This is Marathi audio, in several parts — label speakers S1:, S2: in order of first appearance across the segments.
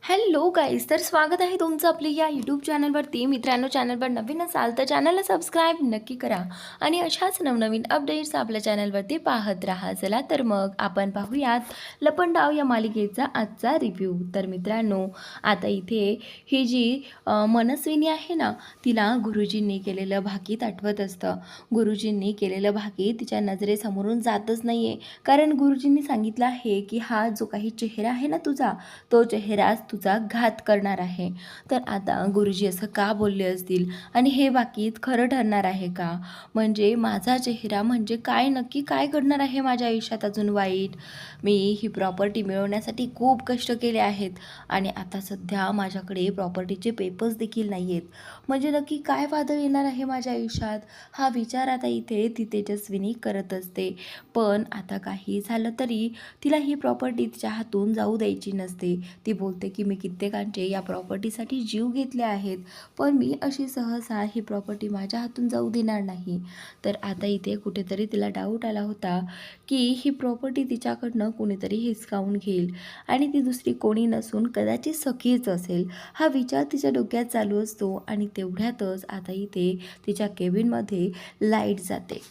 S1: हॅलो गाईज, तर स्वागत आहे तुमचं आपल्या या यूट्यूब चॅनलवरती. मित्रांनो, चॅनलवर नवीन असाल तर चॅनलला सबस्क्राईब नक्की करा आणि अशाच नवनवीन अपडेट्स आपल्या चॅनलवरती पाहत राहा. चला तर मग आपण पाहूयात लपंडाव या मालिकेचा आजचा रिव्ह्यू. तर मित्रांनो, आता इथे ही जी मनस्विनी आहे ना, तिला गुरुजींनी केलेलं भाकीत आठवत असतं. गुरुजींनी केलेलं भाकीत तिच्या नजरेसमोरून जातच नाही आहे, कारण गुरुजींनी सांगितलं आहे की हा जो काही चेहरा आहे ना तुझा, तो चेहराच तुझा घात करणार आहे. तर आता गुरुजी असं का बोलले असतील आणि हे बाकीत खरं ठरणार आहे का? म्हणजे माझा चेहरा म्हणजे काय, नक्की काय घडणार आहे माझ्या आयुष्यात अजून वाईट? मी ही प्रॉपर्टी मिळवण्यासाठी खूप कष्ट केले आहेत आणि आता सध्या माझ्याकडे प्रॉपर्टीचे पेपर्स देखील नाही आहेत. म्हणजे नक्की काय वादळ येणार आहे माझ्या आयुष्यात? हा विचार आता इथे ती तेजस्विनी करत असते. पण आता काही झालं तरी तिला ही प्रॉपर्टी तिच्या हातून जाऊ द्यायची नसते. ती बोलते की मी कित्येकांचे या प्रॉपर्टीसाठी जीव घेतले आहेत, पण मी अशी सहसा ही प्रॉपर्टी माझ्या हातून जाऊ देणार नाही. तर आता इथे कुठेतरी तिला डाऊट आला होता की ही प्रॉपर्टी तिच्याकडनं कोणीतरी हिसकावून घेईल आणि ती दुसरी कोणी नसून कदाचित सखीच असेल. हा विचार तिच्या डोक्यात चालू असतो आणि तेवढ्यातच आता इथे तिच्या केबिनमध्ये लाईट जाते.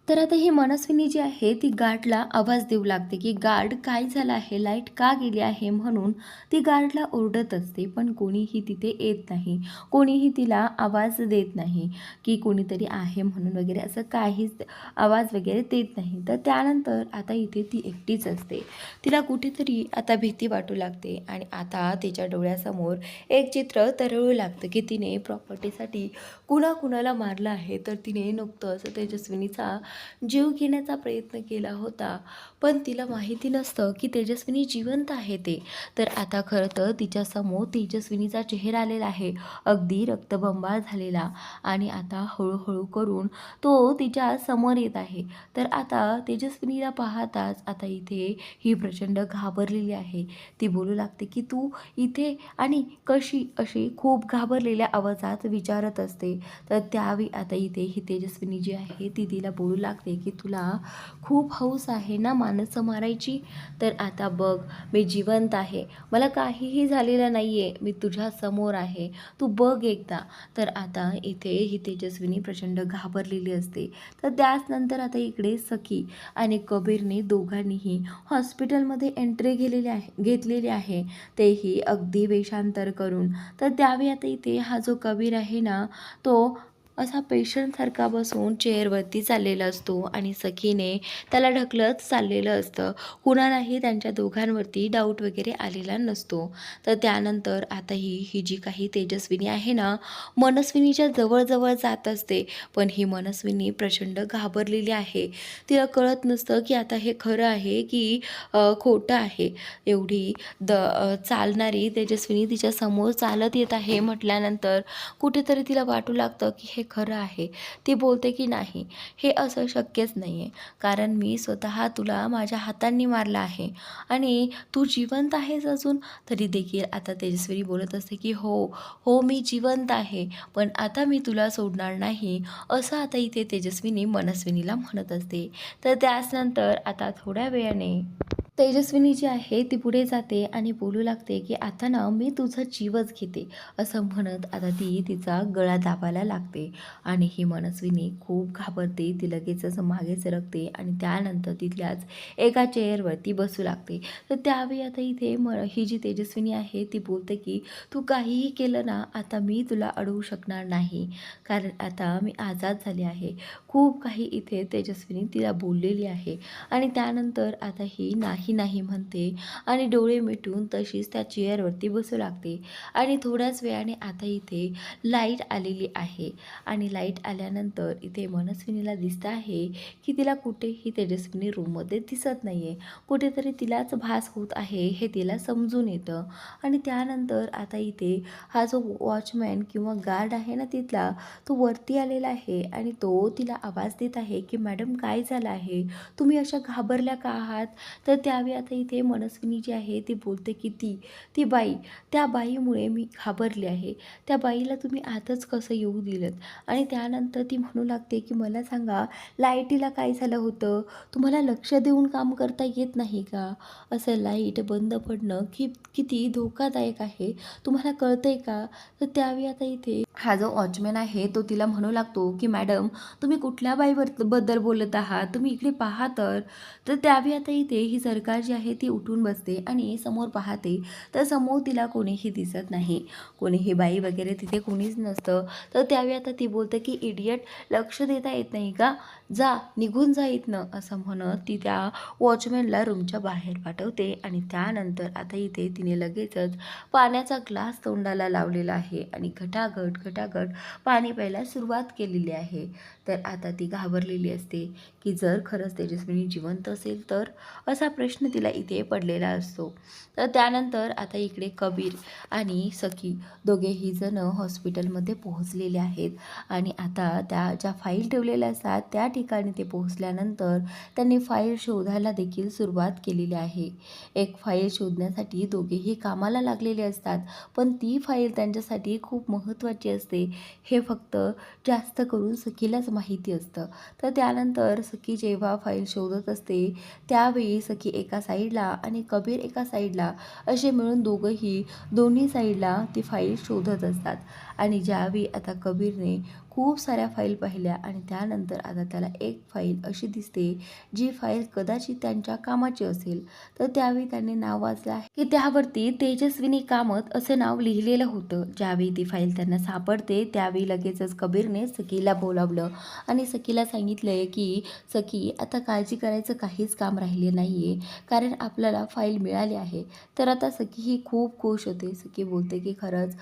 S1: तर आता ही मनस्विनी जी आहे ती गार्डला आवाज देऊ लागते की गार्ड, काय झालं आहे, लाईट का गेली आहे? म्हणून ती गार्डला ओरडत असते, पण कोणीही तिथे येत नाही. कोणीही तिला आवाज देत नाही की कोणीतरी आहे म्हणून वगैरे, असं काहीच आवाज वगैरे देत नाही. तर त्यानंतर आता इथे ती एकटीच असते. तिला कुठेतरी आता भीती वाटू लागते आणि आता तिच्या डोळ्यासमोर एक चित्र तरळू लागतं की तिने प्रॉपर्टीसाठी कुणाकुणाला मारलं आहे. तर तिने नुकतंच तेजस्विनीचा जीव घेण्याचा प्रयत्न केला होता, पण तिला माहिती नसतं की तेजस्विनी जिवंत आहे ते. तर आता खरं तर तिच्यासमोर तेजस्विनीचा चेहरा आलेला आहे, अगदी रक्तबंबाळ झालेला, आणि आता हळूहळू करून तो तिच्या समोर येत आहे. तर आता तेजस्विनीला पाहताच आता इथे ही प्रचंड घाबरलेली आहे. ती बोलू लागते की तू इथे आणि कशी, अशी खूप घाबरलेल्या आवाजात विचारत असते. तर त्यावेळी आता इथे ही तेजस्विनी जी आहे ती तिला बोलू लागते की तुला खूप हौस आहे ना माणसं मारायची, तर आता बघ, मी जिवंत आहे, मला काहीही झालेलं नाही आहे, मी तुझ्या समोर आहे, तू बघ एकदा. तर आता इथे ही तेजस्विनी प्रचंड घाबरलेली असते. तर त्याचनंतर आता इकडे सखी आणि कबीरने दोघांनीही हॉस्पिटलमध्ये एंट्री घेतलेली आहे, तेही अगदी वेषांतर करून. तर त्यावेळी आता इथे हा जो कबीर आहे ना, तो असा पेशंटसारखा बसून चेअरवरती चाललेला असतो आणि सखीने त्याला ढकलत चाललेलं असतं. कुणालाही त्यांच्या दोघांवरती डाऊट वगैरे आलेला नसतो. तर त्यानंतर आता ही जी काही तेजस्विनी आहे ना, मनस्विनीच्या जवळजवळ जात असते, पण ही मनस्विनी प्रचंड घाबरलेली आहे. तिला कळत नसतं की आता हे खरं आहे की खोटं आहे. एवढी चालणारी तेजस्विनी तिच्यासमोर चालत येत आहे म्हटल्यानंतर कुठेतरी तिला वाटू लागतं की हे खरं आहे. ती बोलते की नाही, हे असं शक्यच नाही आहे, कारण मी स्वतः तुला माझ्या हातांनी मारलं आहे आणि तू जिवंत आहेस अजून. तरी देखील आता तेजस्विनी बोलत असते की हो हो, मी जिवंत आहे, पण आता मी तुला सोडणार नाही, असं आता इथे तेजस्विनी मनस्विनीला म्हणत असते. तर त्याचनंतर आता थोड्या वेळाने तेजस्विनी जी आहे ती पुढे जाते आणि बोलू लागते की आता ना मी तुझा जीवच घेते, असं म्हणत आता ती तिचा गळा दाबायला लागते आणि ही मनस्विनी खूप घाबरते. ती लगेचच मागे सरकते आणि त्यानंतर तिथल्याच एका चेअरवरती बसू लागते. तर त्यावेळी आता इथे ही जी तेजस्विनी आहे ती बोलते की तू काहीही केलं ना, आता मी तुला अडवू शकणार नाही, कारण आता मी आजाद झाले आहे. खूप काही इथे तेजस्विनी तिला बोललेली आहे आणि त्यानंतर आता ही नाही नाही म्हणते आणि डोळे मिटून तशीच त्या चेअरवरती बसू लागते. आणि थोड्याच वेळाने आता इथे लाईट आलेली आहे आणि लाईट आल्यानंतर इथे मनस्विनीला दिसतं आहे की तिला कुठेही तेजस्विनी रूममध्ये दिसत नाही आहे. कुठेतरी तिलाच भास होत आहे हे तिला समजून येतं. आणि त्यानंतर आता इथे हा जो वॉचमॅन किंवा गार्ड आहे ना तिथला, तो वरती आलेला आहे आणि तो तिला आवाज देत आहे की मॅडम, काय झालं आहे, तुम्ही अशा घाबरल्या का आहात? तर त्या त्यावेळी आता इथे मनस्विनी जी आहे ती बोलते की ती बाई, त्या बाईमुळे मी घाबरले आहे. त्या बाईला तुम्ही आतच कसं येऊ दिलंत? आणि त्यानंतर ती म्हणू लागते की मला सांगा, लाईटीला काय झालं होतं? तुम्हाला लक्ष देऊन काम करता येत नाही का? असं लाईट बंद पडणं किती धोकादायक आहे, तुम्हाला कळतंय का? तर त्यावेळी आता इथे हा जो वॉचमॅन आहे तो तिला म्हणू लागतो की मॅडम, तुम्ही कुठल्या बद्दल बोलत आहात? तुम्ही इकडे पहा तर त्यावेळी आता इथे ही सरकार जी आहे ती उठून बसते आणि समोर पाहते तर समोर तिला कोणीही दिसत नाही. कोणीही बाई वगैरे तिथे कोणीच नसतं. तर त्यावेळी आता ती बोलते की इडियट, लक्ष देता येत नाही का? जा, निघून जा इथनं, असं म्हणत ती त्या वॉचमॅनला रूमच्या बाहेर पाठवते. आणि त्यानंतर आता इथे तिने लगेचच पाण्याचा ग्लास तोंडाला लावलेला आहे आणि घटाघट पाणी प्यायला सुरुवात केलेली आहे. तर आता ती घाबरलेली असते की जर खरंच तेजस्विनी जिवंत असेल तर, असा प्रश्न तिला इथे पडलेला असतो. तर त्यानंतर आता इकडे कबीर आणि सखी दोघेही जण हॉस्पिटलमध्ये पोहोचलेले आहेत. आणि आता त्या ज्या फाईल ठेवलेल्या असतात त्या ठिकाणी ते पोहोचल्यानंतर त्यांनी फाईल शोधायला देखील सुरुवात केलेली आहे. एक फाईल शोधण्यासाठी दोघेही कामाला लागलेले असतात, पण ती फाईल त्यांच्यासाठी खूप महत्त्वाची असते हे फक्त जास्त करून सखीलाच माहिती असतं. तर त्यानंतर सखी जेव्हा फाईल शोधत असते त्यावेळी सखी एका साईडला आणि कबीर एका साईडला असे मिळून दोन्ही साईडला ती फाईल शोधत असतात. आणि ज्यावेळी आता कबीरने खूप साऱ्या फाईल पाहिल्या आणि त्यानंतर आता त्याला एक फाईल अशी दिसते जी फाईल कदाचित त्यांच्या कामाची असेल. तर त्यावेळी त्याने नाव वाचलं आहे की त्यावरती तेजस्विनी कामत असं नाव लिहिलेलं होतं. ज्यावेळी ती फाईल त्यांना सापडते त्यावेळी लगेचच कबीरने सखीला बोलावलं आणि सखीला सांगितलंय की सखी, आता काळजी करायचं काहीच काम राहिले नाही आहे, कारण आपल्याला फाईल मिळाली आहे. तर आता सखी ही खूप खुश होते. सखी बोलते की खरंच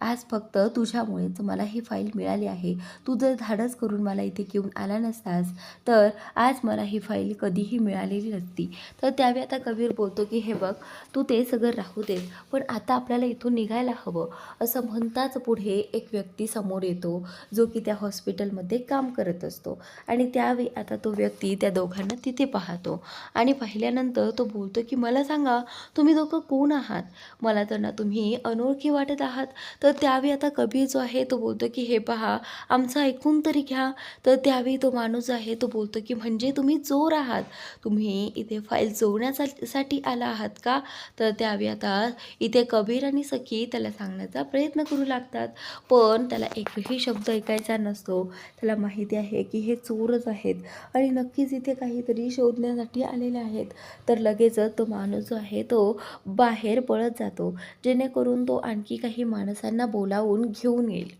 S1: आज फक्त तुझ्यामुळेच मला ही फाईल मिळाली आहे. तू जर धाडस करून मला इथे घेऊन आला नसतास तर आज मला ही फाईल कधीही मिळालेली नसती. तर त्यावेळी आता कबीर बोलतो की हे बघ, तू ते सगळं राहू दे, पण आता आपल्याला इथून निघायला हवं. असं म्हणताच पुढे एक व्यक्ती समोर येतो जो की त्या हॉस्पिटलमध्ये काम करत असतो. आणि त्यावेळी आता तो व्यक्ती त्या दोघांना तिथे पाहतो आणि पाहिल्यानंतर तो बोलतो की मला सांगा, तुम्ही दोघं कोण आहात? मला तर ना तुम्ही अनोळखी वाटत आहात. तर त्यावेळी आता कबीर जो आहे तो बोलतो की हे पहा, आमचं ऐकून तरी घ्या. तर त्यावेळी तो माणूस आहे तो बोलतो की म्हणजे तुम्ही चोर आहात, तुम्ही इथे फाईल चोरण्यासाठी आला आहात का? तर त्यावेळी आता इथे कबीर आणि सखी त्याला सांगण्याचा प्रयत्न करू लागतात, पण त्याला एकही शब्द ऐकायचा नसतो. त्याला माहिती आहे की हे चोरच आहेत आणि नक्कीच इथे काहीतरी शोधण्यासाठी आलेले आहेत. तर लगेचच तो माणूस जो आहे तो बाहेर पळत जातो, जेणेकरून तो आणखी काही माणसांना बोलावून घेऊन येईल.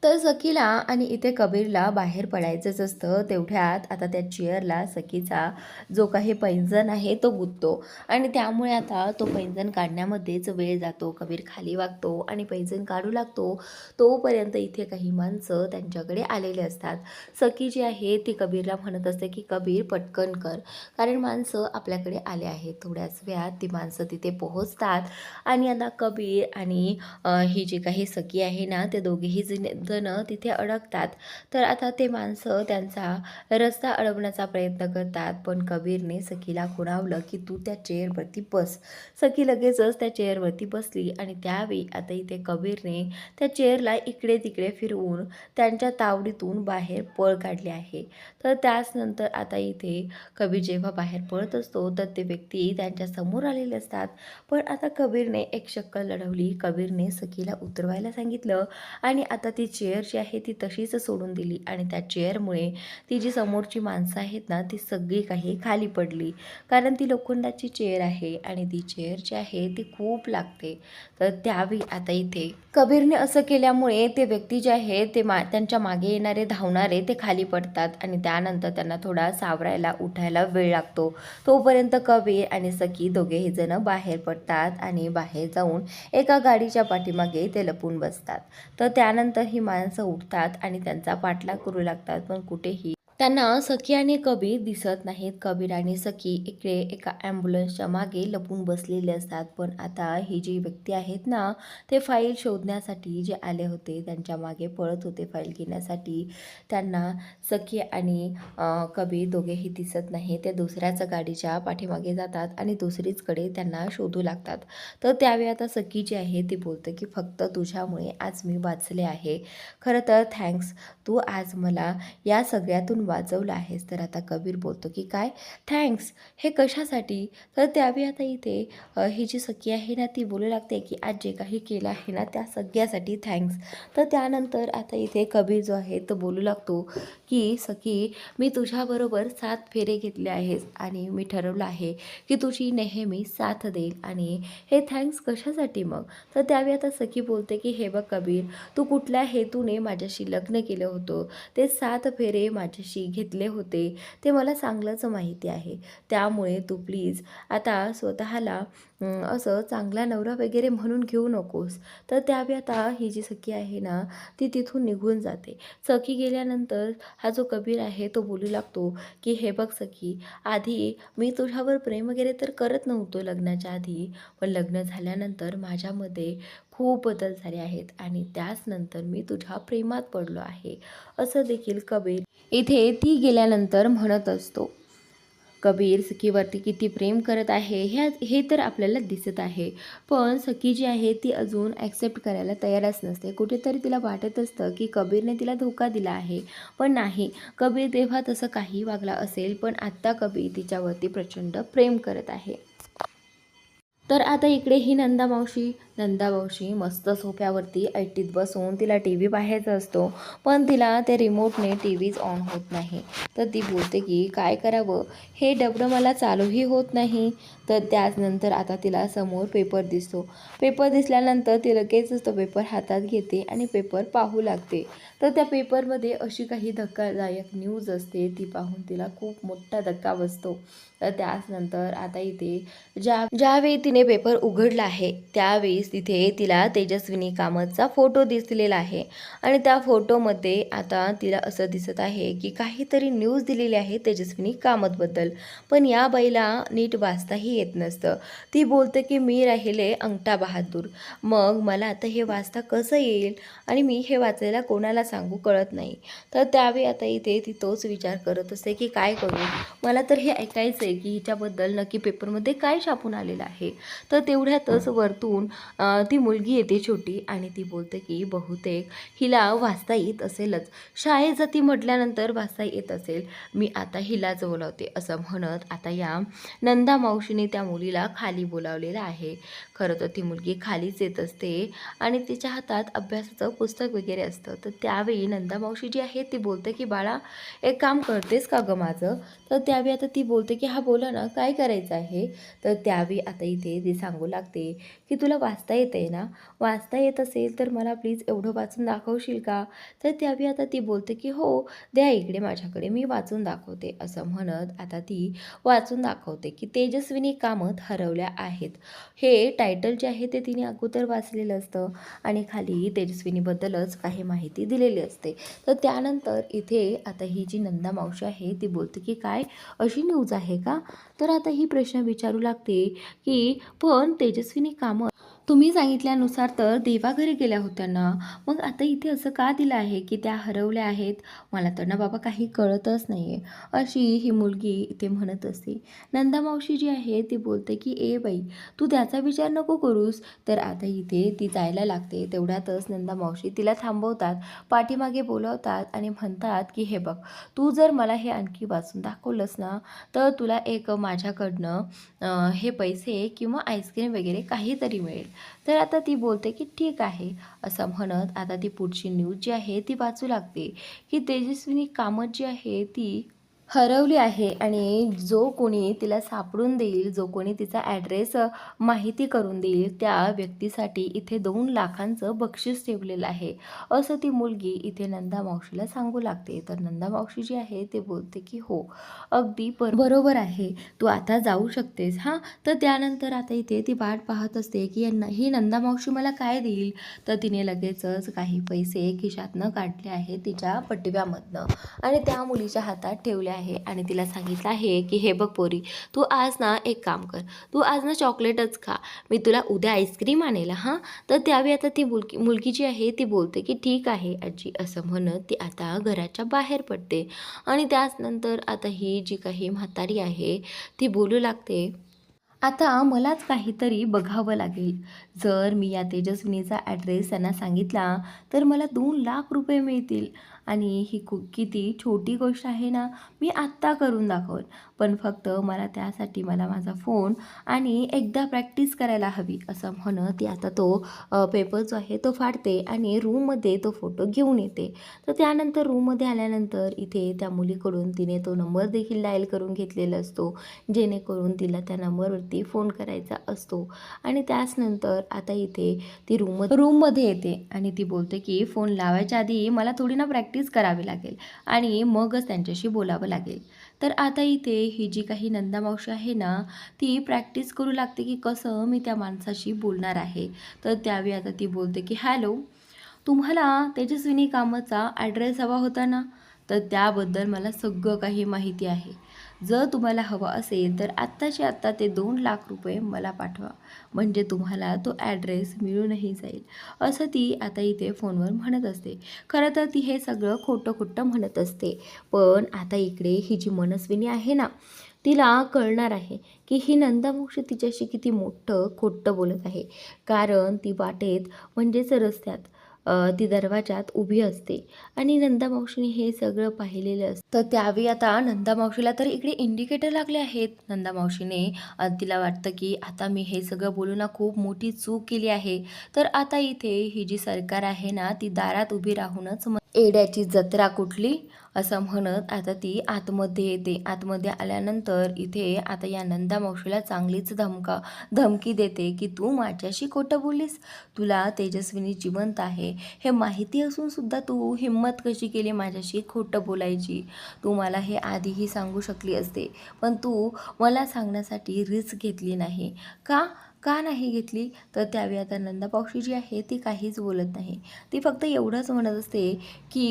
S1: तर सखीला आणि इथे कबीरला बाहेर पडायचंच असतं. तेवढ्यात आता त्या चेअरला सखीचा जो काही पैंजण आहे तो गुंततो आणि त्यामुळे आता तो पैंजण काढण्यामध्येच वेळ जातो. कबीर खाली वागतो आणि पैंजण काढू लागतो. तोपर्यंत इथे काही माणसं त्यांच्याकडे आलेले असतात. सखी जी आहे ती कबीरला म्हणत असते की कबीर, पटकन कर, कारण माणसं आपल्याकडे आले आहेत. थोड्याच वेळात ती माणसं तिथे पोहोचतात आणि आता कबीर आणि ही जी काही सखी आहे ना, ते दोघेही जण तिथे अडकतात. तर आता ते माणसं त्यांचा रस्ता अडवण्याचा प्रयत्न करतात, पण कबीरने सखीला खुणावलं की तू त्या चेअरवरती बस. सखी लगेचच त्या चेअरवरती बसली आणि त्यावेळी आता इथे कबीरने त्या चेअरला इकडे तिकडे फिरवून त्यांच्या तावडीतून बाहेर पळ काढले आहे. तर त्याच नंतर आता इथे कबीर जेव्हा बाहेर पळत असतो तर ते व्यक्ती त्यांच्या समोर आलेले असतात. पण आता कबीरने एक शक्कल लढवली. कबीरने सखीला उतरवायला सांगितलं आणि आता ती चेअर जी आहे ती तशीच सोडून दिली आणि त्या चेअरमुळे ती जी समोरची माणसं आहेत ना ती सगळी काही खाली पडली, कारण ती लोखंडाची चेअर आहे आणि ती चेअर जी आहे ती खूप लागते. तर त्यावेळी आता इथे कबीरने असं केल्यामुळे ते व्यक्ती जे आहे ते त्यांच्या मागे येणारे धावणारे ते खाली पडतात आणि त्यानंतर त्यांना थोडा सावरायला उठायला वेळ लागतो. तोपर्यंत कबीर आणि सखी दोघेही जण बाहेर पडतात आणि बाहेर जाऊन एका गाडीच्या पाठीमागे ते लपून बसतात. तर त्यानंतर ही माणसं उठतात आणि त्यांचा पाठलाग करू लागतात, पण कुठेही त्यांना सखी आणि कबीर दिसत नाहीत. कबीर आणि सखी इकडे एका ॲम्ब्युलन्सच्या मागे लपून बसलेले असतात. पण आता ही जी व्यक्ती आहेत ना, ते फाईल शोधण्यासाठी जे आले होते, त्यांच्या मागे पळत होते फाईल घेण्यासाठी. त्यांना सखी आणि कबीर दोघेही दिसत नाही. ते दुसऱ्याच गाडीच्या पाठीमागे जातात आणि दुसरीचकडे त्यांना शोधू लागतात. तर त्यावेळी आता सखी जी आहे ती बोलते की फक्त तुझ्यामुळे आज मी वाचले आहे. खरं तर थँक्स, तू आज मला या सगळ्यातून वाचवलं आहेस. तर आता कबीर बोलतो की काय थँक्स, हे कशासाठी? तर त्यावेळी आता इथे ही जी सखी आहे ना ती बोलू लागते की आज जे काही केलं आहे ना त्या सगळ्यासाठी थँक्स. तर त्यानंतर आता इथे कबीर जो आहे तो बोलू लागतो की सखी, मी तुझ्याबरोबर 7 फेरे घेतले आहेत आणि मी ठरवलं आहे की तुझी नेहमी साथ देईल. आणि हे थँक्स कशासाठी मग? तर त्यावेळी आता सखी बोलते की हे बघ कबीर, तू कुठल्या हेतूने माझ्याशी लग्न केलं होतं, ते 7 फेरे माझ्याशी घेतले होते, ते मला चांगलंच माहिती आहे. त्यामुळे तू प्लीज आता स्वतःला असं चांगला नवरा वगैरे म्हणून घेऊ नकोस. तर त्यावेळी आता ही जी सखी आहे ना, ती तिथून निघून जाते. सखी गेल्यानंतर हा जो कबीर आहे तो बोलू लागतो की हे बघ सखी, आधी मी तुझ्यावर प्रेम वगैरे तर करत नव्हतो लग्नाच्या आधी, पण लग्न झाल्यानंतर माझ्यामध्ये खूप बदल झाले आहेत आणि त्याच नंतर मी तुझ्या प्रेमात पडलो आहे, असं देखील कबीर इथे ती गेल्यानंतर म्हणत असतो. कबीर सखीवरती किती प्रेम करत आहे हे तर आपल्याला दिसत आहे. पण सखी जी आहे ती अजून ॲक्सेप्ट करायला तयारच नसते. कुठेतरी तिला वाटत असतं की कबीरने तिला धोका दिला आहे. पण नाही, कबीर तेव्हा तसं काही वागला असेल, पण आत्ता कबीर तिच्यावरती प्रचंड प्रेम करत आहे. तर आता इकडे ही नंदा मावशी मस्त सोफ्यावरती ऐटीत बसून तिला टी व्ही पाहायचा असतो. पण तिला त्या रिमोटने टी व्हीच ऑन होत नाही. तर ती बोलते की काय करावं, हे डबडं मला चालूही होत नाही. तर त्याचनंतर आता तिला समोर पेपर दिसतो. पेपर दिसल्यानंतर ती लगेचच तो पेपर हातात घेते आणि पेपर पाहू लागते. तर त्या पेपरमध्ये अशी काही धक्कादायक न्यूज असते, ती पाहून तिला खूप मोठा धक्का बसतो. तर त्याचनंतर आता इथे ज्यावेळी तिने पेपर उघडला आहे त्यावेळेस तिथे तिला तेजस्विनी कामतचा फोटो दिसलेला आहे. आणि त्या फोटोमध्ये आता तिला असं दिसत आहे की काहीतरी न्यूज दिलेली आहे तेजस्विनी कामतबद्दल. पण या बाईला नीट वाचताही येत नसतं. ती बोलते की मी राहिले अंगठा बहादूर, मग मला आता हे वाचता कसं येईल आणि मी हे वाचायला कोणाला सांगू, कळत नाही. तर त्यावेळी आता इथे ती तोच विचार करत असते की काय करू, मला तर हे ऐकायचं आहे की हिच्याबद्दल नक्की पेपरमध्ये काय छापून आलेलं आहे. तर तेवढ्यातच वरतून ती मुलगी येते छोटी आणि ती बोलते की बहुतेक हिला वाचता येत असेलच, शाळेत जाती म्हटल्यानंतर वाचता येत असेल, मी आता हिलाच बोलावते. असं म्हणत आता या नंदा मावशीने त्या मुलीला खाली बोलावलेलं आहे. खरं तर ती मुलगी खालीच येत असते आणि तिच्या हातात अभ्यासाचं पुस्तक वगैरे असतं. तर त्यावेळी नंदा मावशी जी आहे ती बोलते की बाळा, एक काम करतेस का गं माझं? तर त्यावेळी आता ती बोलते की हा बोला ना, काय करायचं आहे? तर त्यावेळी आता इथे ती सांगू लागते की तुला वाचता येते ना, वाचता येत असेल तर मला प्लीज एवढं वाचून दाखवशील का? तर त्यावेळी आता ती बोलते की हो, द्या इकडे माझ्याकडे, मी वाचून दाखवते. असं म्हणत आता ती वाचून दाखवते की तेजस्विनी कामत हरवल्या आहेत. हे टायटल जे आहे ते तिने अगोदर वाचलेलं असतं आणि खाली तेजस्विनीबद्दलच काही माहिती दिलेली असते. तर त्यानंतर इथे आता ही जी नंदा मावशी आहे ती बोलते की काय अशी न्यूज आहे का? तर आता ही प्रश्न विचारू लागते की पण तेजस्विनी कामत तुम्ही सांगितल्यानुसार तर देवाघरी गेल्या होत्या ना, मग आता इथे असं का दिलं आहे की त्या हरवल्या आहेत? मला तर ना बाबा काही कळतच नाही आहे, अशी ही मुलगी इथे म्हणत असते. नंदा मावशी जी आहे ती बोलते की ए बाई, तू त्याचा विचार नको करूस. तर आता इथे ती जायला लागते. तेवढ्यातच नंदा मावशी तिला थांबवतात, पाठीमागे बोलवतात आणि म्हणतात की हे बघ, तू जर मला हे आणखी वाचून दाखवलंस ना, तर तुला एक माझ्याकडनं हे पैसे किंवा आईस्क्रीम वगैरे काहीतरी मिळेल. तर आता ती बोलते की ठीक आहे. असं म्हणत आता ती पुढची न्यूज जी आहे ती वाचू लागते की तेजस्विनी कामत जी आहे ती हरवली आहे आणि जो कोणी तिला सापडून देईल, जो कोणी तिचा ॲड्रेस माहिती करून देईल, त्या व्यक्तीसाठी इथे 2 लाखांचं बक्षीस ठेवलेलं आहे, असं ती मुलगी इथे नंदा मावशीला सांगू लागते. तर नंदा मावशी जी आहे ते बोलते की हो, अगदी बरोबर आहे. तू आता जाऊ शकतेस हां. तर त्यानंतर आता इथे ती वाट पाहत असते की ही नंदा मावशी मला काय देईल? तर तिने लगेचच काही पैसे खिशातनं काढले आहेत तिच्या पटव्यामधनं आणि त्या मुलीच्या हातात ठेवले आहे आणि तिला सांगितलं आहे की हे बघ पोरी, तू आज ना एक काम कर, तू आज ना चॉकलेटच खा, मी तुला उद्या आईस्क्रीम आणेल हां. तर त्यावेळी आता ती मुलगी जी आहे ती बोलते की ठीक आहे आजी, असं म्हणत ती आता घराच्या बाहेर पडते आणि त्याचनंतर आता ही जी काही म्हातारी आहे ती बोलू लागते, आता मलाच काहीतरी बघावं लागेल. जर मी या तेजस्विनीचा ॲड्रेस त्यांना सांगितला, तर मला 2 लाख रुपये मिळतील आणि ही किती छोटी गोष्ट आहे ना, मी आत्ता करून दाखवेन. पण फक्त मला त्यासाठी मला माझा फोन आणि एकदा प्रॅक्टिस करायला हवी, असं म्हणत ती आता तो पेपर जो आहे तो फाडते आणि रूममध्ये तो फोटो घेऊन येते. तर त्यानंतर रूममध्ये आल्यानंतर इथे त्या मुलीकडून तिने तो नंबर देखील डायल करून घेतलेला असतो, जेणेकरून तिला त्या नंबरवरती फोन करायचा असतो आणि त्याचनंतर आता इथे ती रूममध्ये येते आणि ती बोलते की फोन लावायच्या आधी मला थोडी ना प्रॅक्टिस करावी लागेल आणि मगच त्यांच्याशी बोलावं लागेल. तर आता इथे ही जी काही नंदा मावशी आहे ना, ती प्रॅक्टिस करू लागते की कसं मी त्या माणसाशी बोलणार आहे. तर त्यावेळी आता ती बोलते की हॅलो, तुम्हाला तेजस्विनी कामतचा ॲड्रेस हवा होता ना? तर त्याबद्दल मला सगळं काही माहिती आहे. जर तुम्हाला हवं असेल तर आत्ताच्या आत्ता ते 2 लाख रुपये मला पाठवा, म्हणजे तुम्हाला तो ॲड्रेस मिळूनही जाईल, असं ती आता इथे फोनवर म्हणत असते. खरं तर ती हे सगळं खोटं म्हणत असते. पण आता इकडे ही जी मनस्विनी आहे ना, तिला कळणार आहे की ही नंदा मावशी तिच्याशी किती मोठं खोटं बोलत आहे. कारण ती वाटेत म्हणजेच रस्त्यात ती दरवाजात उभी असते आणि नंदा मावशीने हे सगळं पाहिलेलं असतं. तर त्यावेळी आता नंदा मावशीला तर इकडे इंडिकेटर लागले आहेत. नंदा मावशीने तिला वाटतं की आता मी हे सगळं बोलून ना खूप मोठी चूक केली आहे. तर आता इथे ही जी सरकार आहे ना, ती दारात उभी राहूनच एड्याची जत्रा कुठली, असं म्हणत आता ती आतमध्ये येते. आतमध्ये आल्यानंतर इथे आता या नंदा मावशीला चांगलीच धमकी देते की तू माझ्याशी खोटं बोललीस, तुला तेजस्विनी जिवंत आहे हे माहिती असून सुद्धा तू हिम्मत कशी केली माझ्याशी खोटं बोलायची. तू मला हे आधीही सांगू शकली असते, पण तू मला सांगण्यासाठी रिस्क घेतली नाही का? का नाही घेतली? तर त्यावेळी आता नंदा मावशी जी आहे ती काहीच बोलत नाही. ती फक्त एवढंच म्हणत असते की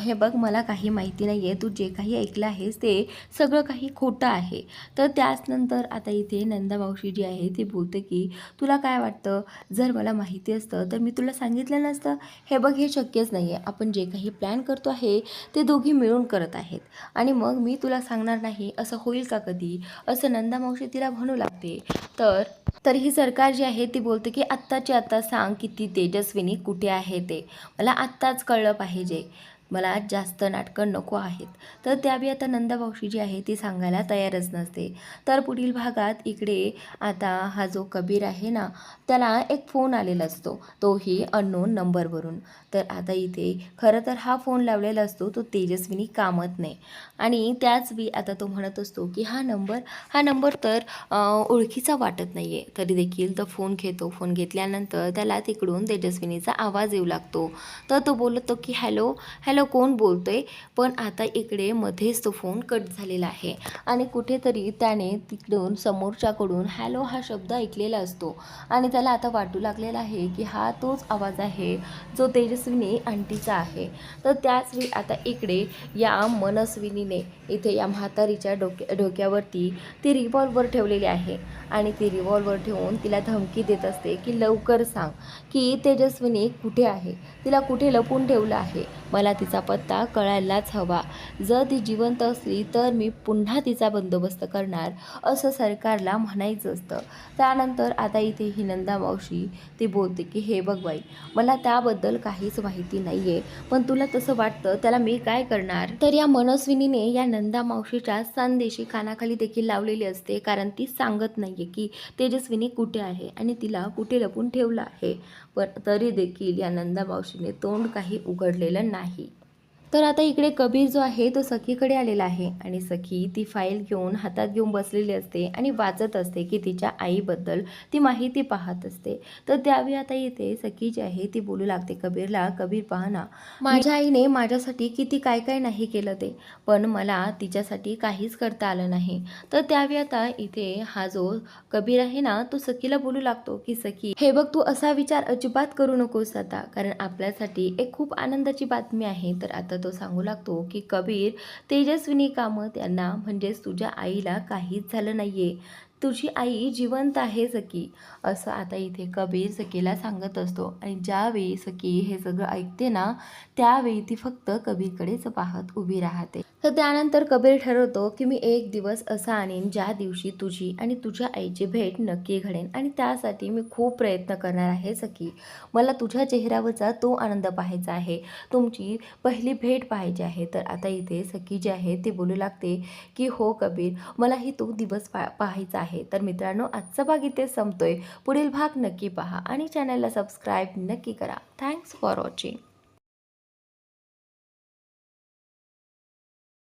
S1: हे बघ, मला काही माहिती नाही आहे, तू जे काही ऐकलं आहेस ते सगळं काही खोटं आहे. तर त्याचनंतर आता इथे नंदा मावशी जी आहे ती बोलते की तुला काय वाटतं, जर मला माहिती असतं तर मी तुला सांगितलं नसतं? हे बघ, हे शक्यच नाही आहे. आपण जे काही प्लॅन करतो आहे ते दोघी मिळून करत आहेत आणि मग मी तुला सांगणार नाही असं होईल का कधी, असं नंदा मावशी तिला म्हणू लागते. तर तर ही सरकार जी आहे ती बोलते की आत्ताची आत्ता सांग की ती तेजस्विनी कुठे आहे ते, मला आत्ताच कळलं पाहिजे, मला जास्त नाटकं नको आहेत. तर त्यावेळी आता नंदा मावशी जी आहे ती सांगायला तयारच नसते. तर पुढील भागात इकडे आता हा जो कबीर आहे ना, त्याला एक फोन आलेला असतो, तोही अननोन नंबरवरून. तर आता इथे खरं तर हा फोन लावलेला असतो तो तेजस्विनी कामतने आणि त्याच वेळी आता तो म्हणत असतो की हा नंबर तर ओळखीचा वाटत नाही आहे. तरी देखील तो फोन घेतो. फोन घेतल्यानंतर त्याला तिकडून तेजस्विनीचा आवाज येऊ लागतो. तर तो बोलतो की हॅलो हॅलो, कोण बोलतोय? पण आता इकडे मध्येच तो फोन कट झालेला आहे आणि कुठेतरी त्याने तिकडून समोरच्याकडून हॅलो हा शब्द ऐकलेला असतो आणि त्याला आता वाटू लागलेला आहे की हा तोच आवाज आहे जो तेजस्विनी आंटीचा आहे. तर त्याचवेळी आता इकडे या मनस्विनीने इथे या म्हातारीच्या डोक्यावरती ती रिव्हॉल्वर ठेवलेली आहे आणि ती रिव्हॉल्वर ठेवून तिला धमकी देत असते की लवकर सांग की तेजस्विनी कुठे आहे, तिला कुठे लपून ठेवलं आहे, मला तिचा पत्ता कळायलाच हवा. जर ती जिवंत असली तर मी पुन्हा तिचा बंदोबस्त करणार, असं सरकारला म्हणायचं असतं. त्यानंतर आता इथे ही नंदा मावशी ती बोलते की हे बघ बाई, मला त्याबद्दल काहीच माहिती नाही आहे, पण तुला तसं वाटतं त्याला मी काय करणार? तर या मनस्विनीने या नंदा मावशीच्या संदेशी कानाखाली देखील लावलेली असते, कारण ती सांगत नाही आहे की तेजस्विनी कुठे आहे आणि तिला कुठे लपून ठेवलं आहे. पण तरी देखील या नंदा मावशीने तोंड काही उघडलेलं नाही. तर आता इकडे कबीर जो आहे तो सखीकडे आलेला आहे आणि सखी ती फाईल घेऊन हातात घेऊन बसलेली असते आणि वाचत असते की तिच्या आईबद्दल ती माहिती पाहत असते. तर त्यावेळी आता इथे सखी जी आहे ती बोलू लागते कबीरला, "कबीर पहा ना, माझ्या आईने माझ्यासाठी किती काय काय नाही केलं ते, पण मला तिच्यासाठी काहीच करता आलं नाही." तर त्यावेळी आता इथे हा जो कबीर आहे ना तो सखीला बोलू लागतो की "सखी, हे बघ तू असा विचार अजिबात करू नकोस आता, कारण आपल्यासाठी एक खूप आनंदाची बातमी आहे." तर आता तो सांगू लागतो की "कबीर, तेजस्विनी कामत यांना म्हणजेच तुझ्या आईला काहीच झालं नाहीये, तुझी आई जिवंत आहे सखी." असं आता इथे कबीर सखीला सांगत असतो आणि ज्यावेळी सखी हे सगळं ऐकते ना त्यावेळी ती फक्त कबीरकडेच पाहत उभी राहते. तर त्यानंतर कबीर ठरवतो की मी एक दिवस असा आणीन ज्या दिवशी तुझी आणि तुझ्या आईची भेट नक्की घडेल आणि त्यासाठी मी खूप प्रयत्न करणार आहे सखी. मला तुझ्या चेहऱ्यावरचा तो आनंद पाहायचा आहे, तुमची पहिली भेट पाहायची आहे. तर आता इथे सखी जी आहे ती बोलू लागते की "हो कबीर, मलाही तो दिवस पाहायचा आहे." तर मित्रांनो, आजचा भाग इथे संपतोय. पुढील भाग नक्की पहा आणि चॅनलला सबस्क्राईब नक्की करा. Thanks for watching.